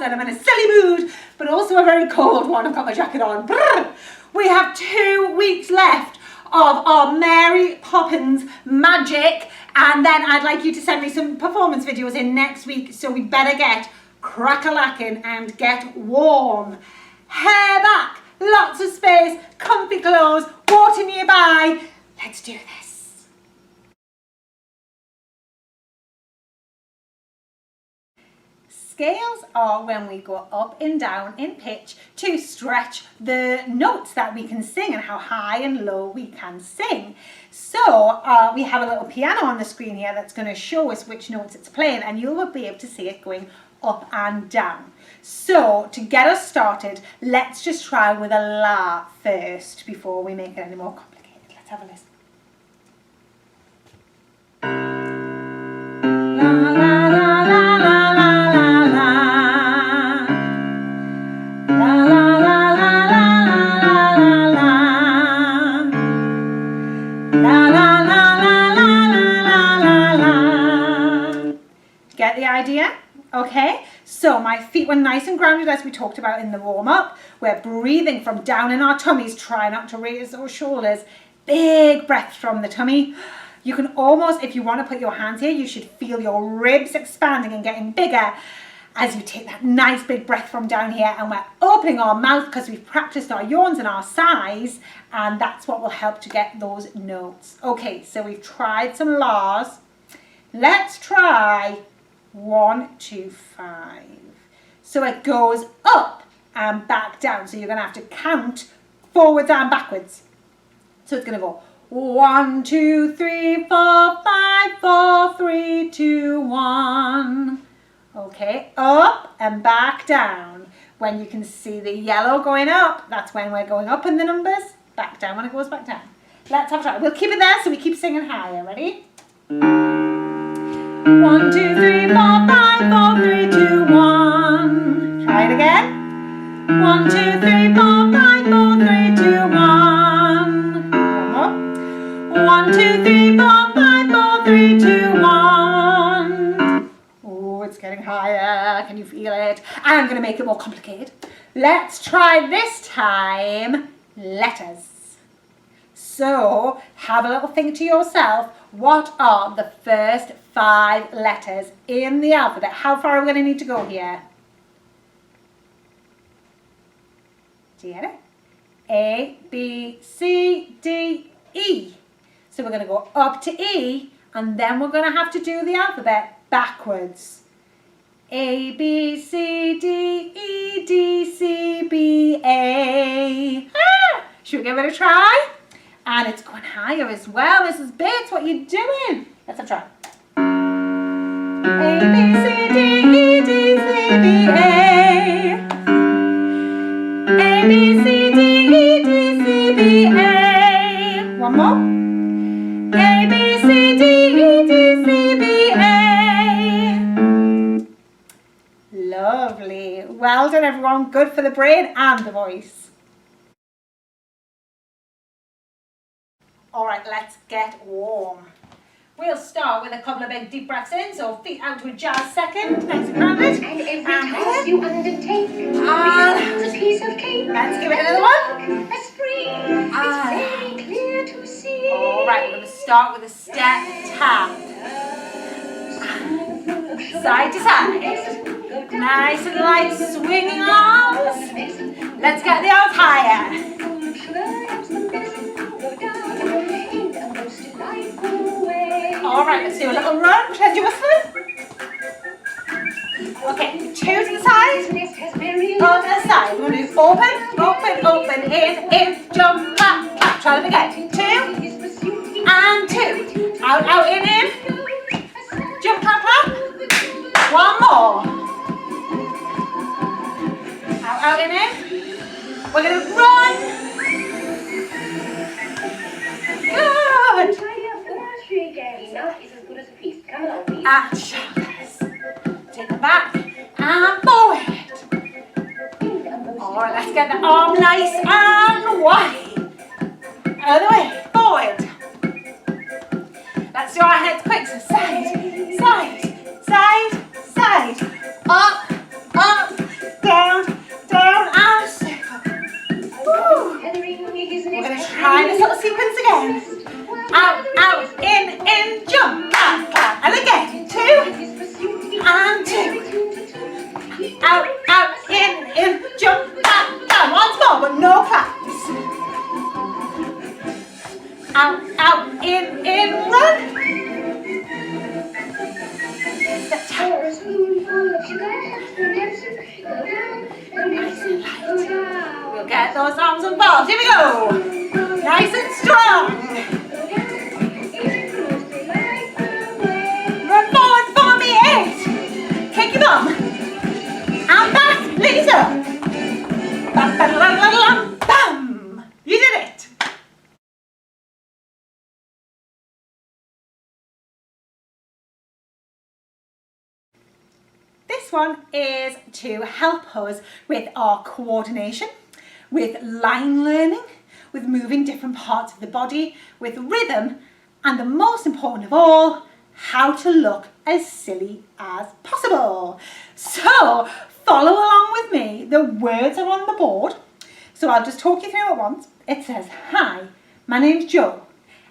when I'm in a silly mood, but also a very cold one. I've got my jacket on. Brrr. We have 2 weeks left of our Mary Poppins magic, and then I'd like you to send me some performance videos in next week, so we better get crack-a-lacking and get warm. Hair back, lots of space, comfy clothes, water nearby. Let's do this. Scales are when we go up and down in pitch to stretch the notes that we can sing and how high and low we can sing. So we have a little piano on the screen here that's going to show us which notes it's playing, and you will be able to see it going up and down. So to get us started, let's just try with a la first before we make it any more complicated. Let's have a listen. La la la la la la la la. La la la la la la la la. La la la la la la la la. Get the idea? Okay, so my feet were nice and grounded as we talked about in the warm-up. We're breathing from down in our tummies. Try not to raise those shoulders. Big breath from the tummy. You can almost, if you want to put your hands here, you should feel your ribs expanding and getting bigger as you take that nice big breath from down here. And we're opening our mouth because we've practiced our yawns and our sighs, and that's what will help to get those notes. Okay, so we've tried some la's. Let's try 1, 2, 5. So it goes up and back down. So you're going to have to count forwards and backwards. So it's going to go 1, 2, 3, 4, 5, 4, 3, 2, 1. Okay, up and back down. When you can see the yellow going up, that's when we're going up in the numbers. Back down when it goes back down. Let's have a try. We'll keep it there so we keep singing higher. Ready? 1, 2, 3, 4, 5, 4, 3, 2, 1. Try it again. 1, 2, 3, 4, 5, 4, 3, 2, 1. One more. 1, 2, 3, 4, 5, 4, 3, 2, 1. Oh, it's getting higher. Can you feel it? I'm going to make it more complicated. Let's try this time letters. So have a little think to yourself. What are the first 5 letters in the alphabet? How far are we going to need to go here? Do you get it? A, B, C, D, E. So we're going to go up to E, and then we're going to have to do the alphabet backwards. A, B, C, D, E, D, C, B, A. Should we give it a try? And it's going higher as well. Mrs. Bates, what are you doing? Let's have a try. A, B, C, D, E, D, C, B, A. A, B, C, D, E, D, C, B, A. One more. A, B, C, D, E, D, C, B, A. Lovely. Well done, everyone. Good for the brain and the voice. All right, let's get warm. We'll start with a couple of big deep breaths in, so feet out to a jazz second, nice and grounded. And every task you undertake becomes a piece of cake. Let's give it another one. A spring, it's very clear to see. All right, we're going to start with a step tap. Side to side. Nice and light swinging arms. Let's get the arms higher. All right, let's do a little run. Pretend you're whistling. Okay, 2 to the side. On the side. We're going to do open, open, open, in, jump, clap, clap. Try them again. 2 and 2. Out, out, in. Jump, clap, clap. One more. Out, out, in. We're going to run. Good. And shoulders. Take them back and forward. Alright, let's get the arm nice and wide. Other way, forward. Let's do our heads quick. So side, side, side, side. Up, up, out, out, in, run. Step down. Pour a spoonful of sugar, nice and light. We'll get those arms involved. Here we go. Nice and strong. Run forward for me, 8. Kick your bum. And back, laser. Bam. You did it. This one is to help us with our coordination, with line learning, with moving different parts of the body, with rhythm, and the most important of all, how to look as silly as possible. So follow along with me. The words are on the board. So I'll just talk you through it once. It says, hi, my name's Joe,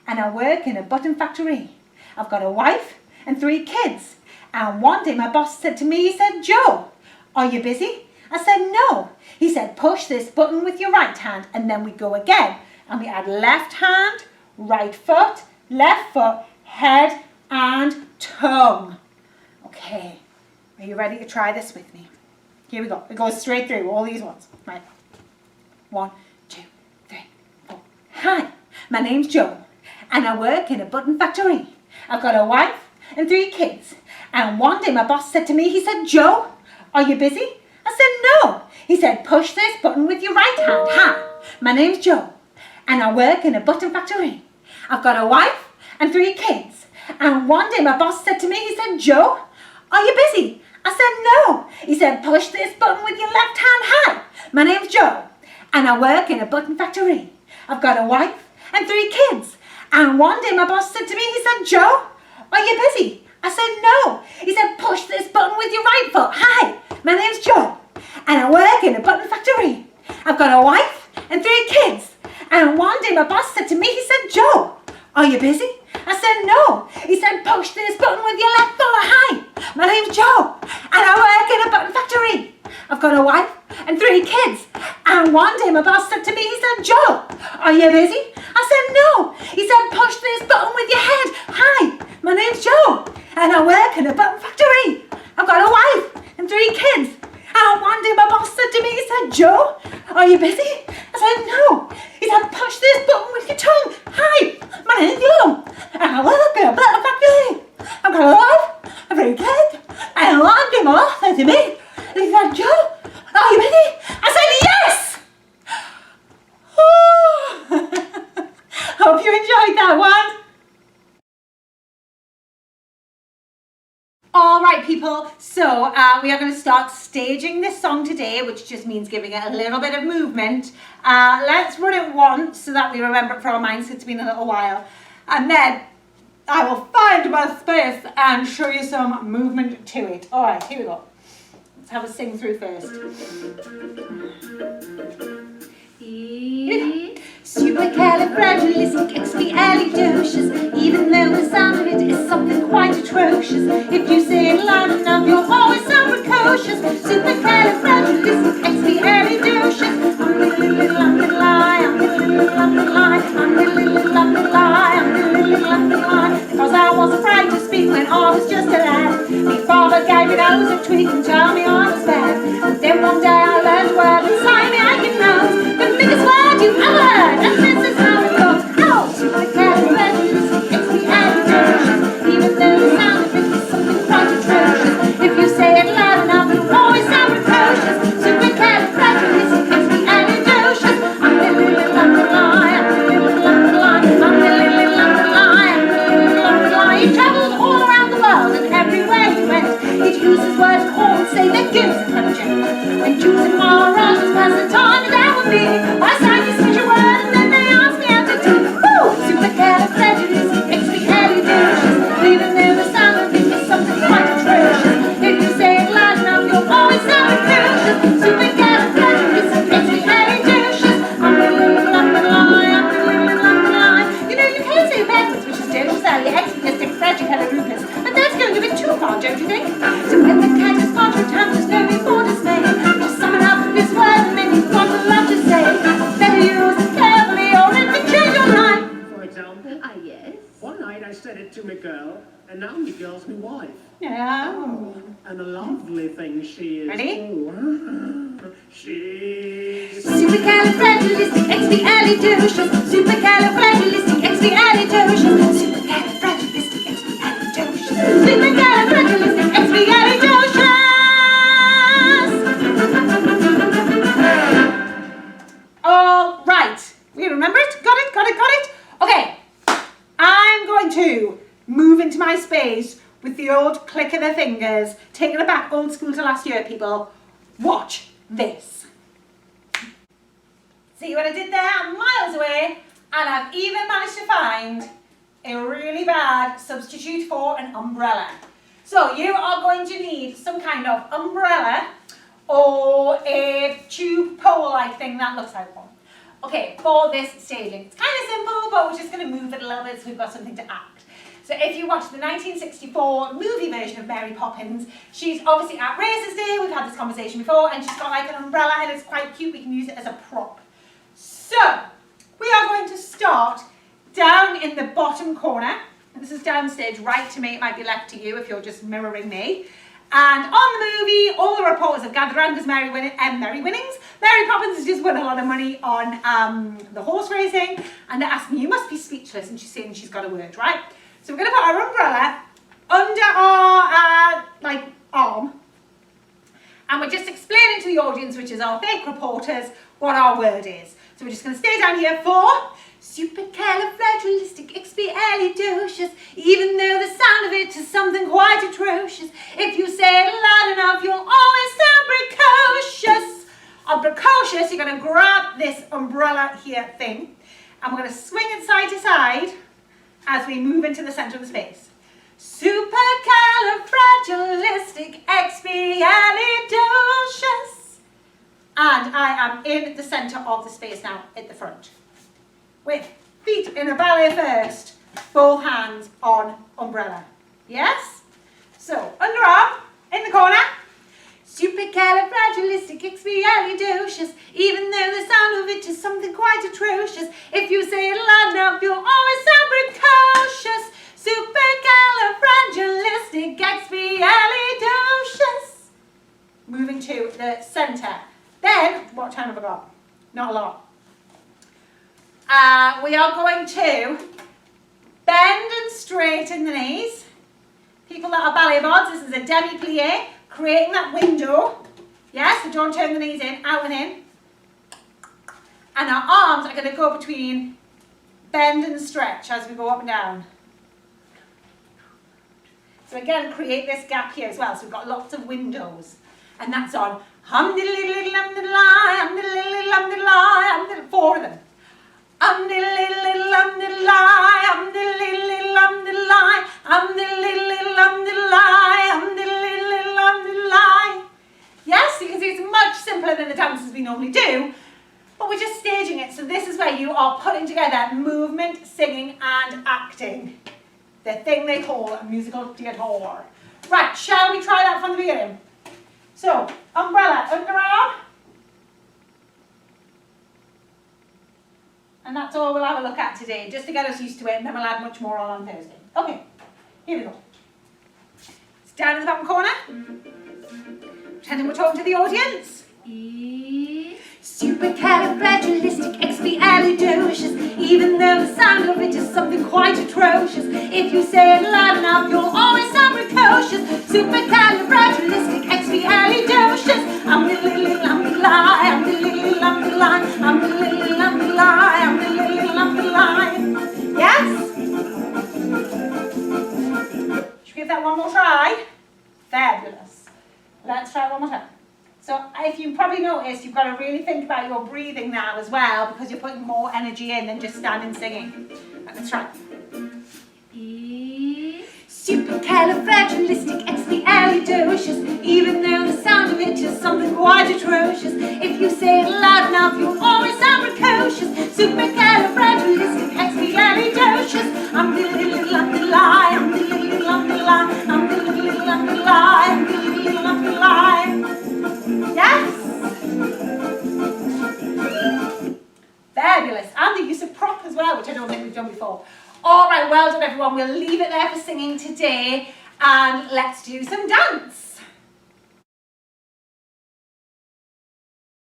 and I work in a button factory. I've got a wife and 3 kids. And one day my boss said to me, he said, Joe, are you busy? I said, no. He said, push this button with your right hand, and then we go again. And we add left hand, right foot, left foot, head and tongue. Okay, are you ready to try this with me? Here we go. It goes straight through all these ones. Right. 1, 2, 3, 4. Hi, my name's Joe, and I work in a button factory. I've got a wife and 3 kids. And one day my boss said to me, he said, Joe, are you busy? I said, no. He said, push this button with your right hand. Hi, my name's Joe, and I work in a button factory. I've got a wife and 3 kids. And one day my boss said to me, he said, Joe, are you busy? I said, no. He said, push this button with your left hand. Hi, my name's Joe, and I work in a button factory. I've got a wife and 3 kids. And one day my boss said to me, he said, Joe, are you busy? I said, no. He said, push this button with your right foot. Hi, my name's Joe, and I work in a button factory. I've got a wife and 3 kids. And one day my boss said to me, he said, Joe, are you busy? I said, no. He said, push this button with your left foot. Hi, my name's Joe, and I work in a button factory. I've got a wife and 3 kids. And one day my boss said to me, he said, Joe, are you busy? I said, no. He said, push this button with your head. Hi, my name's Joe, and I work in a button factory. I've got a wife and 3 kids. And one day my boss said to me, he said, Joe, are you busy? I said, no. He said, push this button with your tongue. Hi, my name's Joe, and I work in a button factory. I've got a wife and 3 kids. And one day my boss said to me, he said, Joe, are you busy? I said, yes. Hope you enjoyed that one. All right, people, so we are going to start staging this song today, which just means giving it a little bit of movement. Let's run it once so that we remember it for our minds, because it's been a little while. And then I will find my space and show you some movement to it. All right, here we go. Let's have a sing through first. Supercalifragilisticexpialidocious. Even though the sound of it is something quite atrocious, if you say it loud enough, you'll always sound precocious. Supercalifragilisticexpialidocious. I'm a little lie, I'm a little lie, I'm a little lie, I'm a little lie. Because I was afraid to speak when I was just a lad. My father gave me nose a tweak and told me I was bad. And then one day I learned a word inside me I can know. The biggest word you ever heard, and this is how it goes. Oh, supercalifragilisticexpialidocious. Even though the sound of it is something quite atrocious, if you say it loud enough, it'll always sound precocious. Supercalifragilisticexpialidocious. I'm a little lie, I'm a little lie, I'm a little lie, I'm a little lie. He travels all around the world, and everywhere he went, he'd use his word and all and say that gives yes. One night I said it to my girl, and now my girl's my wife. Yeah. And a lovely thing she is. Ready? Too. She's Supercalifragilisticexpialidocious. Supercalifragilisticexpialidocious. Supercalifragilisticexpialidocious. Supercalifragilisticexpialidocious. All right. We remember it? Got it? Got it? Got it? Okay. I'm going to move into my space with the old click of the fingers, taking it back old school to last year, people. Watch this. See what I did there? I'm miles away, and I've even managed to find a really bad substitute for an umbrella. So you are going to need some kind of umbrella or a tube pole-like thing that looks like one. Okay, for this staging. It's kind of simple, but we're just going to move it a little bit so we've got something to act. So if you watch the 1964 movie version of Mary Poppins, she's obviously at Races Day. We've had this conversation before, and she's got like an umbrella, and it's quite cute. We can use it as a prop. So we are going to start down in the bottom corner. This is downstage right to me. It might be left to you if you're just mirroring me. And on the movie, all the reporters have gathered around because Mary Winnings. Mary Poppins has just won a lot of money on the horse racing, and they're asking, you must be speechless, and she's saying she's got a word, right? So we're going to put our umbrella under our arm, and we're just explaining to the audience, which is our fake reporters, what our word is. So we're just going to stay down here for supercalifragilisticexpialidocious, even though the sound of it is something quite atrocious. If you say it loud enough, you'll always sound precocious. On precocious, you're going to grab this umbrella here thing, and we're going to swing it side to side as we move into the center of the space. Supercalifragilisticexpialidocious. And I am in the center of the space now at the front. With feet in a ballet first, both hands on umbrella. Yes? So, underarm in the corner. Supercalifragilisticexpialidocious, even though the sound of it is something quite atrocious. If you say it loud enough, you'll always sound precocious. Supercalifragilisticexpialidocious. Moving to the center. Then, what time have I got? Not a lot. We are going to bend and straighten the knees. People that are ballet bods, this is a demi-plie, creating that window. Yes, so don't turn the knees in, out and in. And our arms are going to go between bend and stretch as we go up and down. So again, create this gap here as well. So we've got lots of windows. And that's on hum diddly diddly hum diddly hum diddly hum diddly, 4 of them. Hum diddly hum diddly hum diddly hum diddly hum diddly hum diddly hum diddly. Yes, you can see it's much simpler than the dances we normally do, but we're just staging it. So this is where you are putting together movement, singing and acting. The thing they call a musical theatre. Right, shall we try that from the beginning? So, umbrella, underarm. And that's all we'll have a look at today, just to get us used to it, and then we'll add much more on Thursday. Okay, here we go. It's down in the bottom corner. Pretending we're talking to the audience. Supercalifragilisticexpialidocious, even though the sound of it is something quite atrocious. If you say it loud enough, you'll always sound precocious. Supercalifragilisticexpialidocious. I'm the little lie, I'm the little lie, I'm the little lie, I'm the little lie. Yes? Should we give that one more try? Fabulous. Let's try it one more time. So if you probably noticed, you've got to really think about your breathing now as well, because you're putting more energy in than just standing singing. Let's try. Supercalifragilisticexpialidocious, even though the sound of it is something quite atrocious. If you say it loud enough, you'll always sound precocious. Supercalifragilisticexpialidocious. I'm the little lie, I'm the little lie, I'm the little lie, I'm the little lie. Yes? Fabulous. And the use of prop as well, which I don't think we've done before. All right, well done everyone. We'll leave it there for singing today and let's do some dance.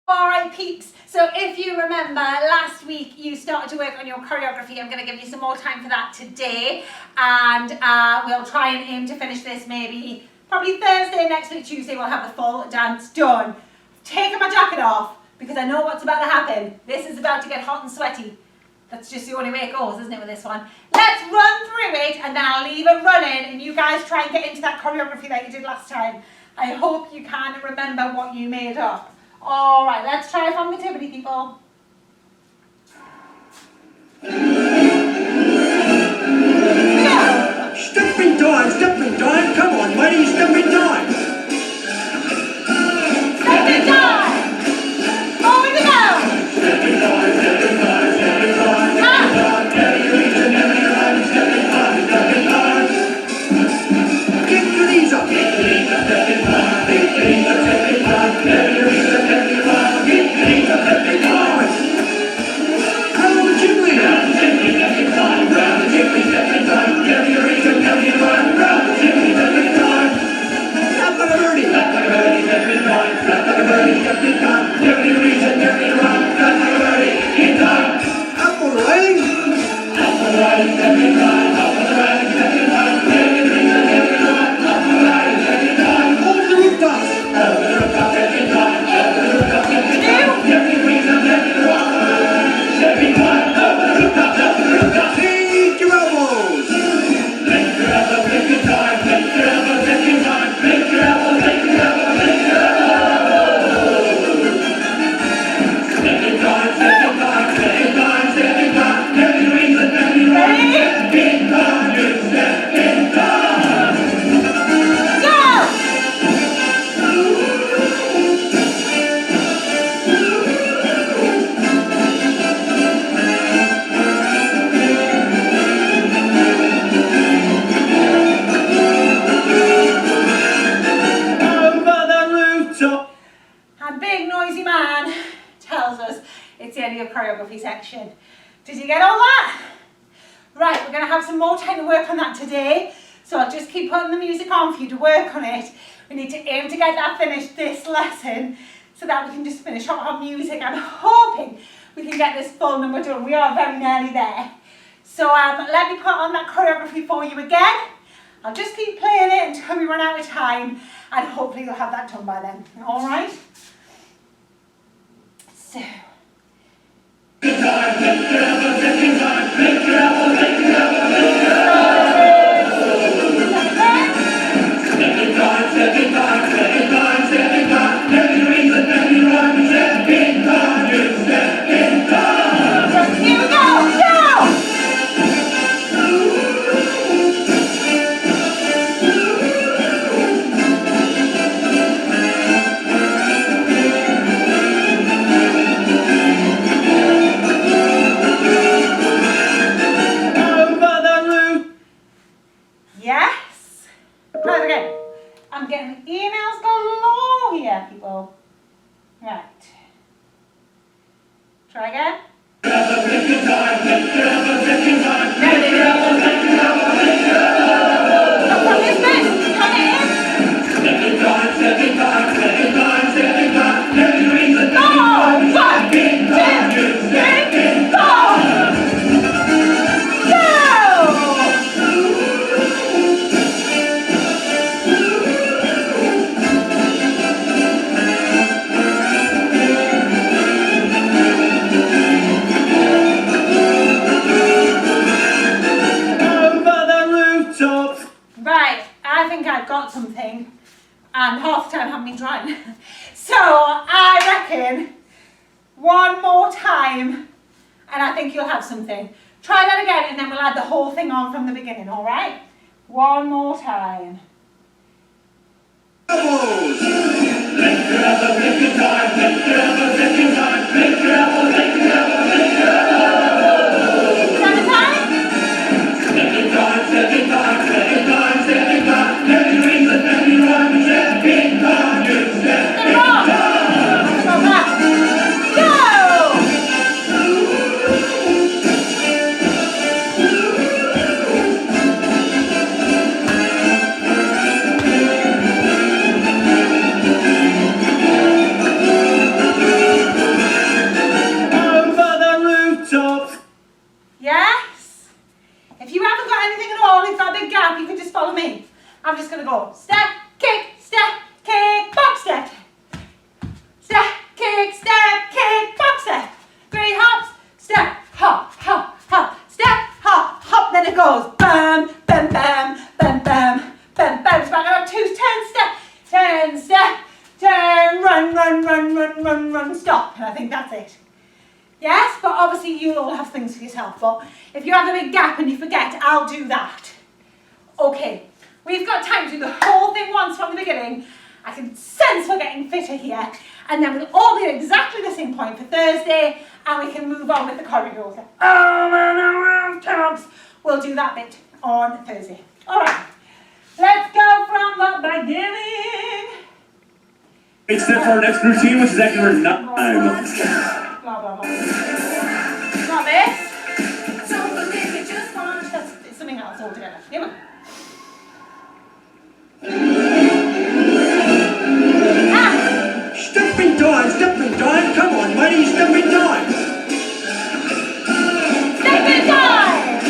All right, peeps. So if you remember, last week you started to work on your choreography. I'm going to give you some more time for that today. And we'll try and aim to finish this probably Thursday, next week, Tuesday, we'll have the full dance done. Taking my jacket off because I know what's about to happen. This is about to get hot and sweaty. That's just the only way it goes, isn't it, with this one? Let's run through it and then I'll leave it running and you guys try and get into that choreography that you did last time. I hope you can remember what you made up. All right, let's try from the Tibbity people. Stepping time, come on, ladies, stepping time. Stepping time. Over the go. Stepping time, stepping time, stepping time. Get your knees up. Get your knees up, stepping time. Get your knees up, stepping time. Get your knees up, stepping time. Get your knees up, stepping time. Round the chimney. Round the chimney, stepping time. Round the chimney, stepping time. Get your knees up, stepping time. Round the chimney, stepping time. Slap like a birdie. Slap like a birdie, stepping time. Slap like a birdie, stepping time. Get your knees up, stepping time. Slap like a birdie, in time. Up on the railing. Up on the railing, stepping time. Up on the railing, stepping time. Get your knees up, stepping time. Up on the railing, stepping time. Over the rooftops. Over the rooftops, stepping time. Over the rooftops, stepping time. Get your knees up, stepping time. Stepping time. Over the rooftops, over the rooftops. Take your elbows. Make your elbows, stepping time. Make your elbows, stepping time. Make your elbows, make your elbows, make your elbows. Stepping time, stepping time, stepping time, stepping time. Get your knees up, stepping time. Stepping time, it's stepping time. Go! Over the rooftop. And big noisy man tells us it's the end of your choreography section. Did you get all that? Right, we're going to have some more time to work on that today. So I'll just keep putting the music on for you to work on it. We need to aim to get that finished this lesson so that we can just finish up our music. I'm hoping we can get this full number done. We are very nearly there. So let me put on that choreography for you again. I'll just keep playing it until we run out of time and hopefully you'll have that done by then. All right? So. Here we go, go! Yes. Try it again. I'm getting emails galore here, people. Right. Try again. Come from this bit. Come in. Go! 1, 2, 3, go! Go! Right, I think I've got something, and half the time I haven't been trying. So I reckon one more time, and I think you'll have something. Try that again, and then we'll add the whole thing on from the beginning, all right? One more time. Go! haven't got anything at all, it's got a big gap, you can just follow me. I'm just going to go step, kick, box step. Step, kick, box step. 3 hops, step, hop, hop, hop, step, hop, hop. Then it goes bam, bam, bam, bam, bam, bam, bam. So back up 2, turn, step, turn, run, stop. And I think that's it. Yes, but obviously you'll all have things for yourself. But if you have a big gap and you forget, I'll do that. Okay, we've got time to do the whole thing once from the beginning. I can sense we're getting fitter here. And then we'll all be at exactly the same point for Thursday, and we can move on with the corridors. Over the rooftops. We'll do that bit on Thursday. All right, let's go from the beginning. It's time for our next routine, which is acting number 9. Blah, blah, blah. Not this. Don't believe it, just watch. It's something else altogether. Come on. Stepping time, come on, mighty stepping time. Stepping time!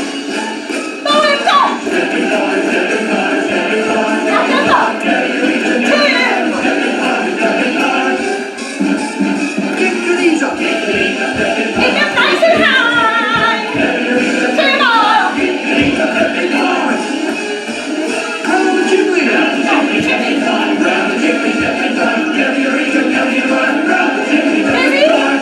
Moving on! Stepping time, stepping time, stepping time. Now goes up. 2. Kick your knees up. Keep them nice and high. 2 more. Round the chimney. Round the chimney. Round the chimney, stepping time. Carry your reach and carry your run. Round the chimney, stepping time.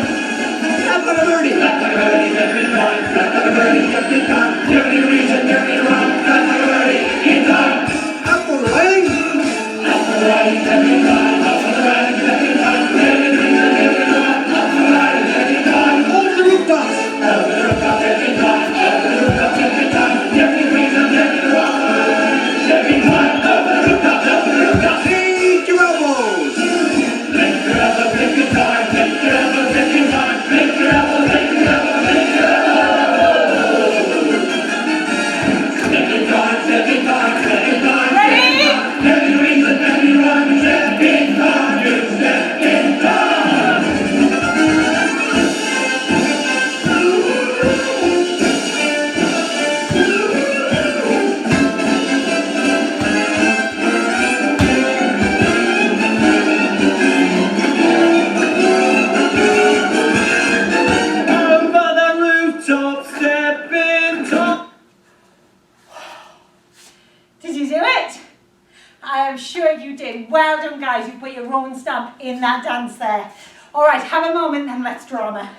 Up like a birdie. Up like a birdie, stepping time. Up like a birdie, stepping time. Carry your reach and carry your run. Up like a birdie, in time. Up on the railing. Up on the railing, stepping time. Up on the railing, stepping time. Carry your reach and carry your run. Up on the railing, stepping time. Over the rooftops. Over the rooftops, stepping time. Over the rooftops, stepping time. Carry your reach and carry your run. Stepping time. Over the rooftops, over the rooftops. Take your elbows. Lift your elbows, lift your time. Lift your elbows, lift your time. Lift your elbows, lift your elbows, lift your elbows. Stepping time, stepping time, stepping time. Ready? Carry your reach and carry your run. Stepping time, you stepping time. Over the rooftop, stepping time. Did you do it? I am sure you did. Well done, guys. You put your own stamp in that dance there. All right, have a moment and let's drama.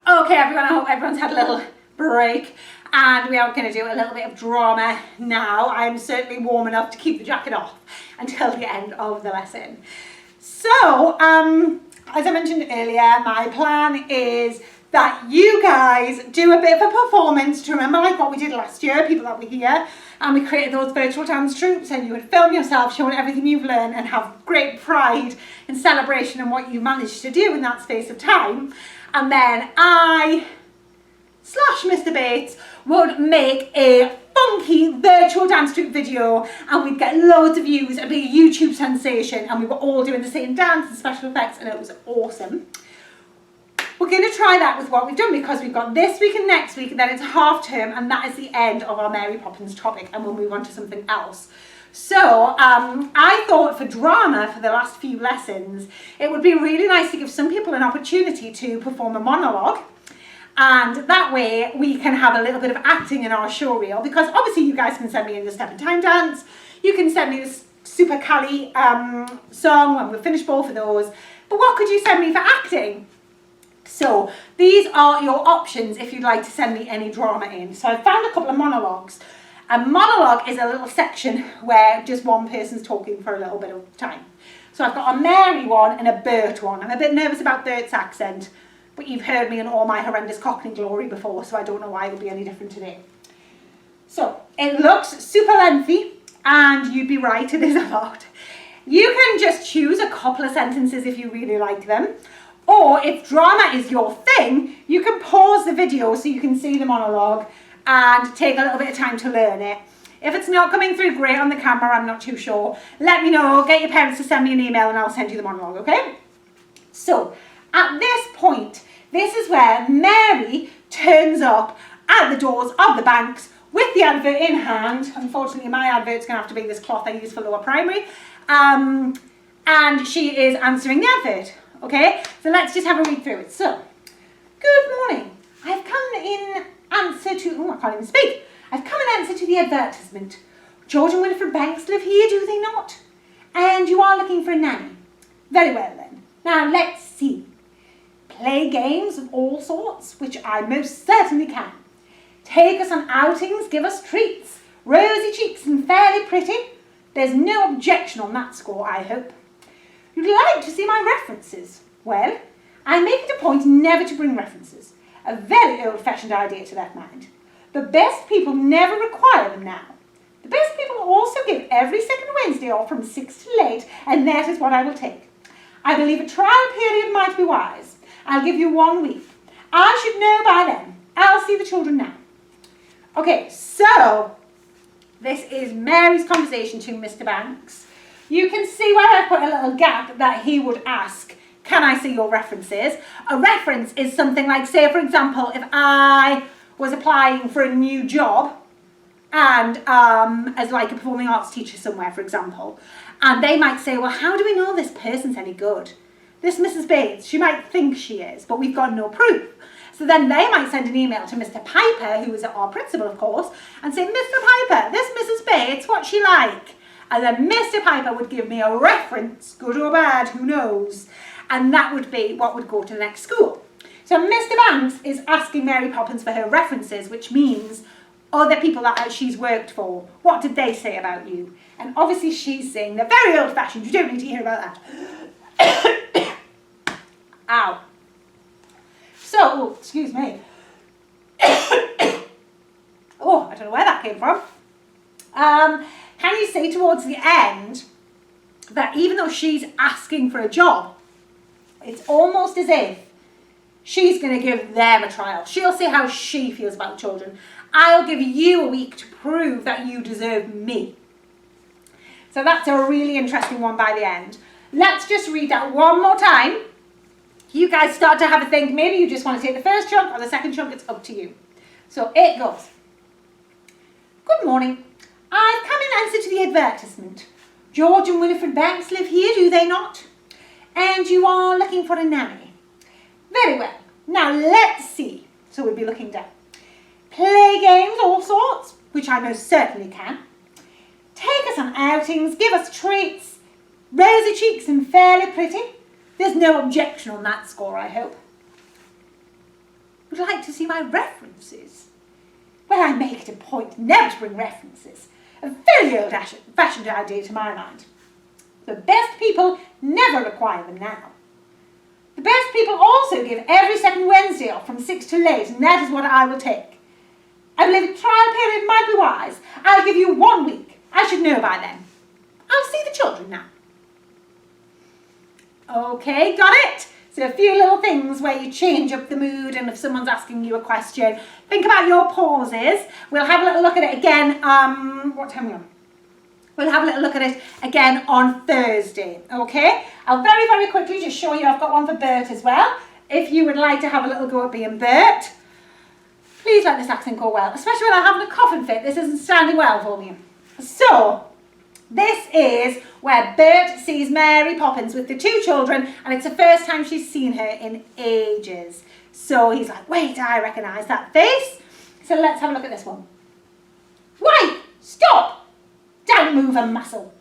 Okay, everyone, I hope everyone's had a little break and we are going to do a little bit of drama now. I'm certainly warm enough to keep the jacket off until the end of the lesson. So, as I mentioned earlier, my plan is that you guys do a bit of a performance to remember like what we did last year, people that were here, and we created those virtual dance troupes, and you would film yourself showing everything you've learned and have great pride and celebration in what you managed to do in that space of time. And then I / Mr. Bates would make a funky virtual dance troupe video and we'd get loads of views and be a YouTube sensation, and we were all doing the same dance and special effects and it was awesome. We're going to try that with what we've done because we've got this week and next week and then it's half term and that is the end of our Mary Poppins topic and we'll move on to something else. So I thought for drama for the last few lessons it would be really nice to give some people an opportunity to perform a monologue, and that way we can have a little bit of acting in our show reel, because obviously you guys can send me in the step and time dance, you can send me this Super Cali song and we'll finish both of those, but what could you send me for acting? So these are your options if you'd like to send me any drama in. So I found a couple of monologues. A monologue is a little section where just one person's talking for a little bit of time. So I've got a Mary one and a Bert one. I'm a bit nervous about Bert's accent, but you've heard me in all my horrendous Cockney glory before, so I don't know why it'll be any different today. So it looks super lengthy, and you'd be right, it is a lot. You can just choose a couple of sentences if you really like them. Or if drama is your thing, you can pause the video so you can see the monologue and take a little bit of time to learn it. If it's not coming through great on the camera, I'm not too sure. Let me know, get your parents to send me an email and I'll send you the monologue, okay? So, at this point, this is where Mary turns up at the doors of the banks with the advert in hand. Unfortunately, my advert's going to have to be this cloth I use for lower primary. And she is answering the advert, okay? So let's just have a read through it. So, good morning. I've come in answer to, I can't even speak. I've come in answer to the advertisement. George and Winifred Banks live here, do they not? And you are looking for a nanny. Very well then. Now let's see. Play games of all sorts, which I most certainly can. Take us on outings, give us treats. Rosy cheeks and fairly pretty. There's no objection on that score, I hope. You'd like to see my references. Well, I make it a point never to bring references. A very old-fashioned idea to that mind. The best people never require them now. The best people also give every second Wednesday off from 6 till 8, and that is what I will take. I believe a trial period might be wise. I'll give you 1 week. I should know by then. I'll see the children now. Okay, so this is Mary's conversation to Mr. Banks. You can see where I've put a little gap that he would ask, can I see your references? A reference is something like, say, for example, if I was applying for a new job and as like a performing arts teacher somewhere, for example, and they might say, well, how do we know this person's any good? This Mrs. Bates, she might think she is, but we've got no proof. So then they might send an email to Mr. Piper, who is our principal, of course, and say, Mr. Piper, this Mrs. Bates, what's she like? And then Mr. Piper would give me a reference, good or bad, who knows? And that would be what would go to the next school. So Mr. Banks is asking Mary Poppins for her references, which means other people that she's worked for. What did they say about you? And obviously she's saying they're very old-fashioned. You don't need to hear about that. Ow. So, oh, excuse me. Oh, I don't know where that came from. Can you see towards the end that even though she's asking for a job, it's almost as if she's going to give them a trial. She'll see how she feels about the children. I'll give you a week to prove that you deserve me. So that's a really interesting one by the end. Let's just read that one more time. You guys start to have a think. Maybe you just want to take the first chunk or the second chunk. It's up to you. So it goes. Good morning. I've come in answer to the advertisement. George and Winifred Banks live here, do they not? And you are looking for a nanny. Very well. Now let's see. So we'll be looking down. Play games, all sorts, which I most certainly can. Take us on outings, give us treats. Rosy cheeks and fairly pretty. There's no objection on that score, I hope. Would you like to see my references? Well, I make it a point never to bring references. A very old-fashioned idea to my mind. The best people never require them now. The best people also give every second Wednesday off from 6 till 8, and that is what I will take. I believe a trial period might be wise. I'll give you 1 week. I should know by then. I'll see the children now. Okay, got it? So a few little things where you change up the mood, and if someone's asking you a question, think about your pauses. We'll have a little look at it again. What time are we on? We'll have a little look at it again on Thursday, okay? I'll very, very quickly just show you, I've got one for Bert as well. If you would like to have a little go at being Bert, please let this accent go well, especially when I'm having a coughing fit. This isn't standing well for me. So, this is where Bert sees Mary Poppins with the 2 children, and it's the first time she's seen her in ages. So he's like, wait, I recognise that face. So let's have a look at this one. Wait, stop. Don't move a muscle.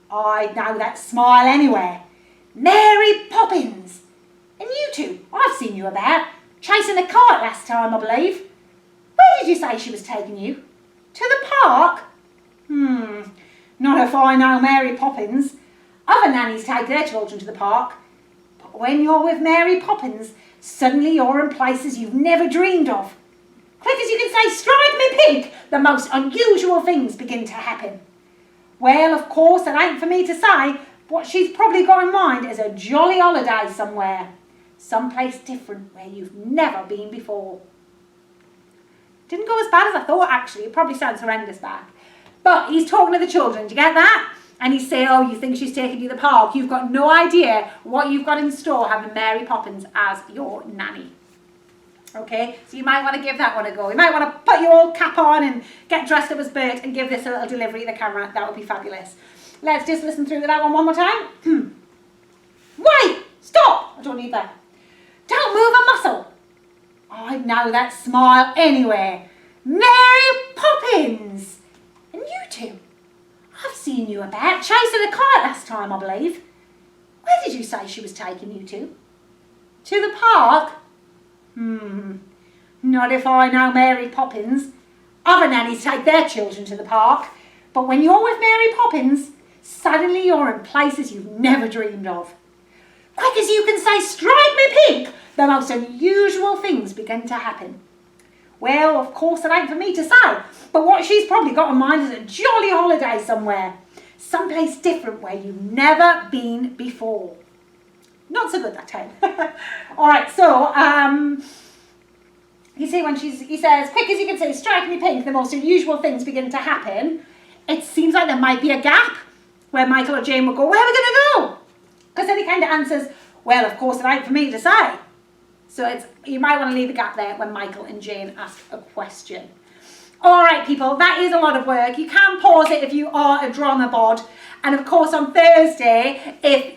I know that smile anywhere. Mary Poppins. And you two, I've seen you about. Chasing the cart last time, I believe. Where did you say she was taking you? To the park? Not if I know Mary Poppins. Other nannies take their children to the park. But when you're with Mary Poppins, suddenly you're in places you've never dreamed of. Quick as you can say, strike me pink, the most unusual things begin to happen. Well, of course, it ain't for me to say. What she's probably got in mind is a jolly holiday somewhere. Someplace different where you've never been before. Didn't go as bad as I thought, actually. It probably sounds horrendous back. But he's talking to the children, do you get that? And he's saying, oh, you think she's taking you to the park? You've got no idea what you've got in store having Mary Poppins as your nanny. Okay, so you might want to give that one a go. You might want to put your old cap on and get dressed up as Bert and give this a little delivery to the camera. That would be fabulous. Let's just listen through that one more time. Wait, stop. I don't need that. Don't move a muscle. I know that smile anyway. Mary Poppins. And you two. I've seen you about chasing a kite last time, I believe. Where did you say she was taking you to? To the park? Not if I know Mary Poppins. Other nannies take their children to the park, but when you're with Mary Poppins, suddenly you're in places you've never dreamed of. Quick as you can say, strike me pink, the most unusual things begin to happen. Well, of course it ain't for me to say, but what she's probably got in mind is a jolly holiday somewhere. Someplace different where you've never been before. Not so good that time. All right, so you see when he says, quick as you can say, strike me pink, the most unusual things begin to happen. It seems like there might be a gap where Michael or Jane will go, where are we going to go? Because then he kind of answers, well, of course it ain't for me to say. So you might want to leave a gap there when Michael and Jane ask a question. All right, people, that is a lot of work. You can pause it if you are a drama bod. And of course, on Thursday, if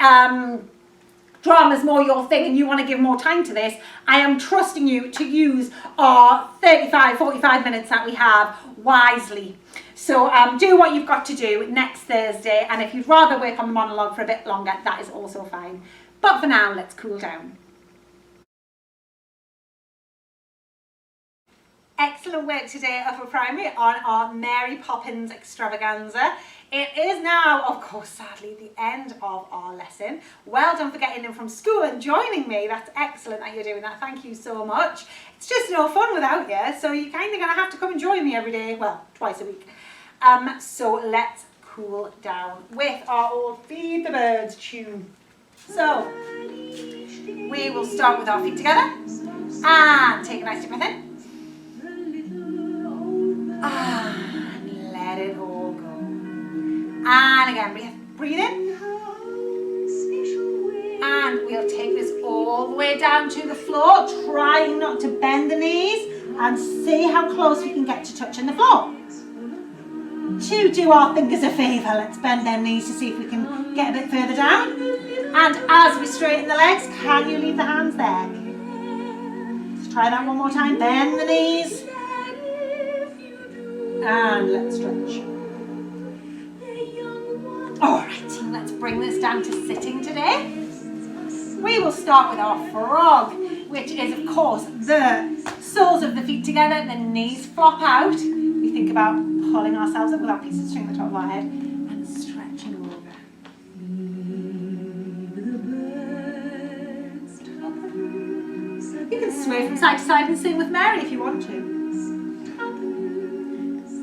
drama's more your thing and you want to give more time to this, I am trusting you to use our 45 minutes that we have wisely. So do what you've got to do next Thursday. And if you'd rather work on the monologue for a bit longer, that is also fine. But for now, let's cool down. Excellent work today, Upper Primary, on our Mary Poppins extravaganza. It is now, of course, sadly, the end of our lesson. Well done for getting in from school and joining me. That's excellent that you're doing that. Thank you so much. It's just no fun without you, so you're kind of going to have to come and join me every day. Well, twice a week. So let's cool down with our old Feed the Birds tune. So we will start with our feet together and take a nice deep breath in. And let it all go. And again, breathe in. And we'll take this all the way down to the floor, trying not to bend the knees, and see how close we can get to touching the floor. To do our fingers a favour, let's bend them knees to see if we can get a bit further down. And as we straighten the legs, can you leave the hands there? Let's try that one more time. Bend the knees. And let's stretch. Alright, let's bring this down to sitting today. We will start with our frog, which is of course the soles of the feet together, the knees flop out. We think about pulling ourselves up with our piece of string at the top of our head and stretching over. You can sway from side to side and sing with Mary if you want to.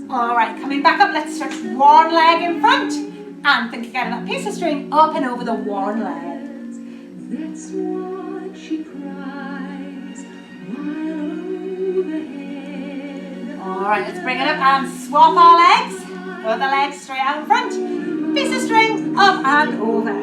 Alright, coming back up, let's stretch one leg in front and think again of that piece of string up and over the one leg. That's what she cries while overhead. Alright, let's bring it up and swap our legs. Other legs straight out in front. Piece of string up and over.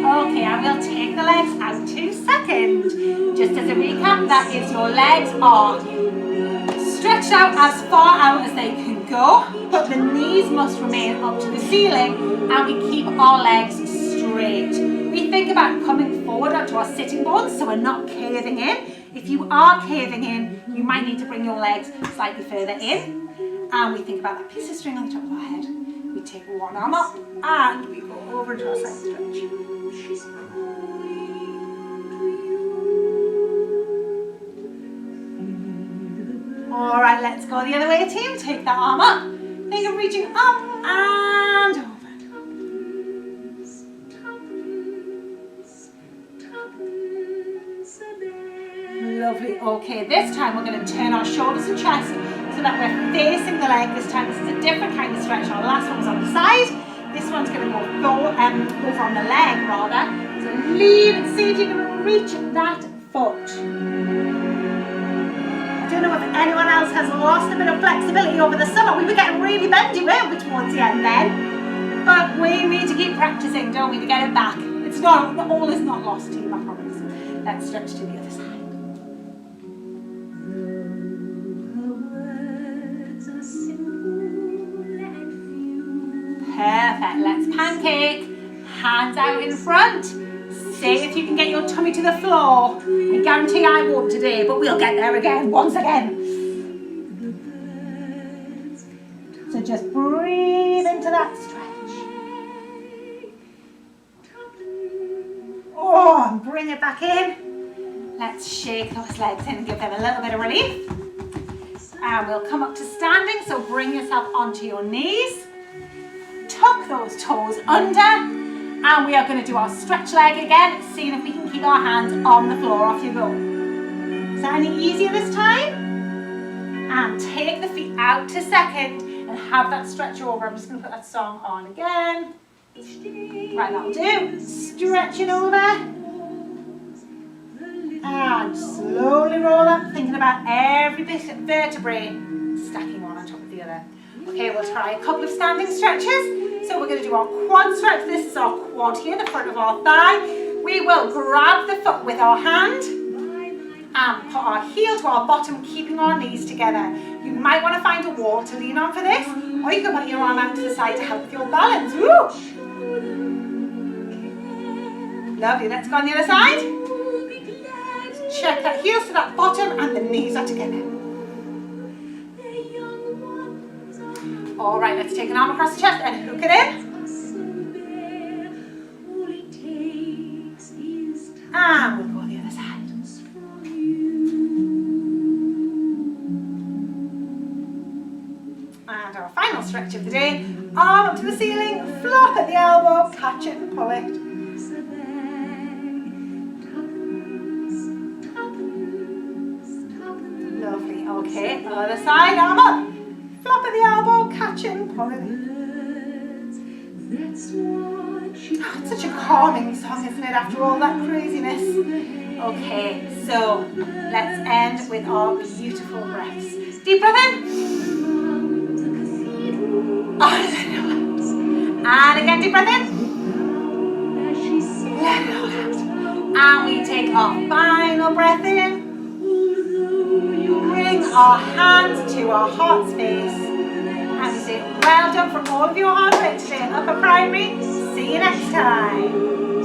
Okay, and we'll take the legs out 2 seconds. Just as a recap, that is your legs are stretched out as far out as they can go, but the knees must remain up to the ceiling, and we keep our legs straight. We think about coming forward onto our sitting bones so we're not caving in. If you are caving in, you might need to bring your legs slightly further in. And we think about that piece of string on the top of our head. We take one arm up and we go over into our side stretch. Alright, let's go the other way, team. Take that arm up. Think of reaching up and over. Lovely. Okay, this time we're going to turn our shoulders and chest so that we're facing the leg. This time this is a different kind of stretch. Our last one was on the side. This one's going to go over on the leg rather. So lean and see if you can reach that foot. Anyone else has lost a bit of flexibility over the summer? We were getting really bendy, weren't we, towards the end then? But we need to keep practicing, don't we, to get it back. It's not, all is not lost to you, I promise. Let's stretch to the other side. Perfect, let's pancake. Hands out in front. See if you can get your tummy to the floor. I guarantee I won't today, but we'll get there again, once again. So just breathe into that stretch. Oh, and bring it back in. Let's shake those legs in and give them a little bit of relief. And we'll come up to standing, so bring yourself onto your knees. Tuck those toes under. And we are going to do our stretch leg again, seeing if we can keep our hands on the floor. Off you go. Is that any easier this time? And take the feet out to second and have that stretch over. I'm just going to put that song on again. Right, that'll do. Stretching over. And slowly roll up, thinking about every bit of vertebrae stacking one on top of the other. Okay, we'll try a couple of standing stretches. So we're going to do our quad stretch. This is our quad here, the front of our thigh. We will grab the foot with our hand and put our heel to our bottom, keeping our knees together. You might want to find a wall to lean on for this, or you can put your arm out to the side to help with your balance. Woo! Lovely, let's go on the other side. Check that heels to that bottom and the knees are together. All right, let's take an arm across the chest and hook it in. And we'll go on the other side. And our final stretch of the day, arm up to the ceiling, flop at the elbow, catch it and pull it. Lovely, okay, other side, arm up. Flop at the elbow, catch it and pull it. Oh, it's such a calming song, isn't it, after all that craziness? Okay, so let's end with our beautiful breaths. Deep breath in. And again, deep breath in. Let it all out. And we take our final breath in. Bring our hands to our heart space and say, well done for all of your hard work today in upper primary. See you next time.